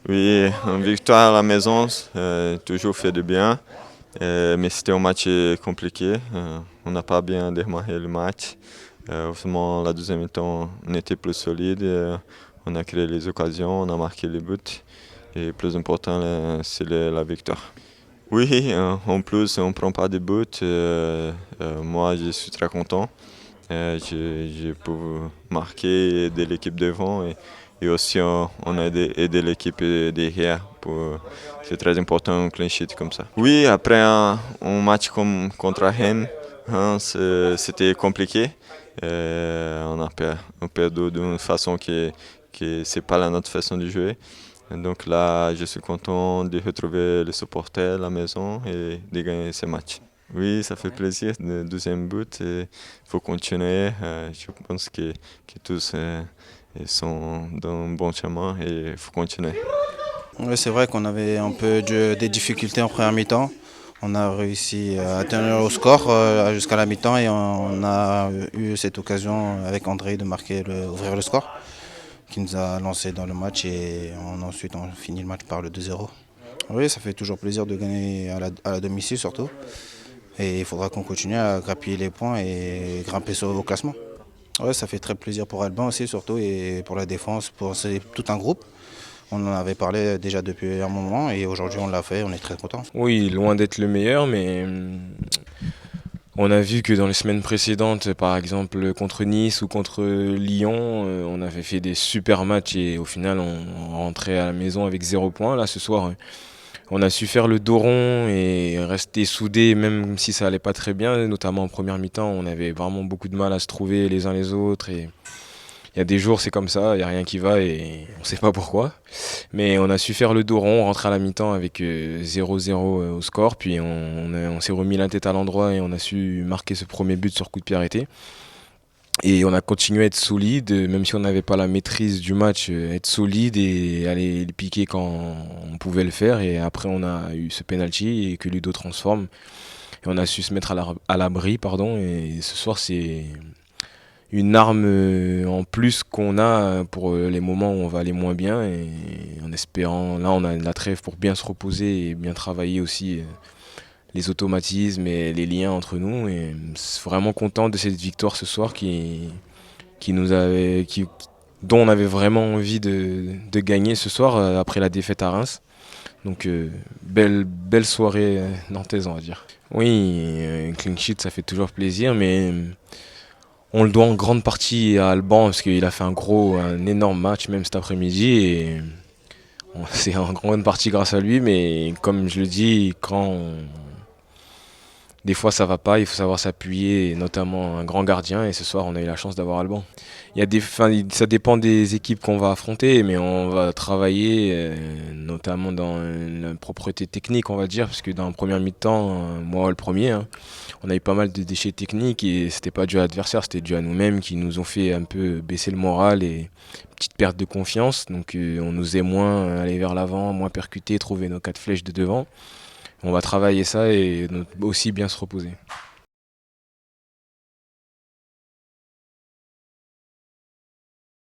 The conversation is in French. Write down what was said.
Oui, une victoire à la maison, toujours fait du bien. Mais c'était un match compliqué. On n'a pas bien démarré le match. Vraiment, la deuxième mi-temps, on était plus solide. On a créé les occasions, on a marqué les buts. Et le plus important, c'est la victoire. Oui, en plus, on ne prend pas de buts. Moi, je suis très content. J'ai pu marquer et aider l'équipe devant et aussi on a aidé l'équipe derrière. C'est très important un clean sheet comme ça. Oui, après un match contre Rennes, hein, c'était compliqué. On a perdu d'une façon qui c'est pas notre façon de jouer. Donc là, je suis content de retrouver les supporters à la maison et de gagner ce match. Oui, ça fait plaisir. Le deuxième but, il faut continuer. Je pense que tous ils sont dans un bon chemin et il faut continuer. Ouais, c'est vrai qu'on avait un peu des difficultés en première mi-temps. On a réussi à tenir au score jusqu'à la mi-temps et on a eu cette occasion avec André de ouvrir le score qui nous a lancé dans le match et ensuite on finit le match par le 2-0. Oui, ça fait toujours plaisir de gagner à la domicile surtout. Et il faudra qu'on continue à grappiller les points et grimper au classement. Ouais, ça fait très plaisir pour Alban aussi surtout et pour la défense, c'est tout un groupe. On en avait parlé déjà depuis un moment et aujourd'hui on l'a fait, on est très content. Oui, loin d'être le meilleur, mais on a vu que dans les semaines précédentes, par exemple contre Nice ou contre Lyon, on avait fait des super matchs et au final on rentrait à la maison avec 0 point. Là ce soir, on a su faire le dos rond et rester soudés même si ça allait pas très bien, notamment en première mi-temps, on avait vraiment beaucoup de mal à se trouver les uns les autres et il y a des jours c'est comme ça, il n'y a rien qui va et on ne sait pas pourquoi. Mais on a su faire le dos rond, rentrer à la mi-temps avec 0-0 au score, puis on s'est remis la tête à l'endroit et on a su marquer ce premier but sur coup de pied arrêté. Et on a continué à être solide, même si on n'avait pas la maîtrise du match, être solide et aller le piquer quand on pouvait le faire. Et après on a eu ce penalty et que Ludo transforme. Et on a su se mettre à l'abri, pardon. Et ce soir c'est une arme en plus qu'on a pour les moments où on va aller moins bien et en espérant, là on a la trêve pour bien se reposer et bien travailler aussi les automatismes et les liens entre nous et vraiment content de cette victoire ce soir qui nous avait, dont on avait vraiment envie de gagner ce soir après la défaite à Reims. Donc belle soirée nantaise on va dire. Oui, clean sheet ça fait toujours plaisir mais on le doit en grande partie à Alban parce qu'il a fait un énorme match même cet après-midi et c'est en grande partie grâce à lui. Mais comme je le dis, des fois ça va pas, il faut savoir s'appuyer, et notamment un grand gardien. Et ce soir, on a eu la chance d'avoir Alban. Ça dépend des équipes qu'on va affronter, mais on va travailler, notamment dans la propreté technique, on va dire, parce que dans la première mi-temps, moi le premier, hein, on a eu pas mal de déchets techniques et c'était pas dû à l'adversaire, c'était dû à nous-mêmes qui nous ont fait un peu baisser le moral et petite perte de confiance. Donc on nous est moins aller vers l'avant, moins percuter, trouver nos 4 flèches de devant. On va travailler ça et aussi bien se reposer.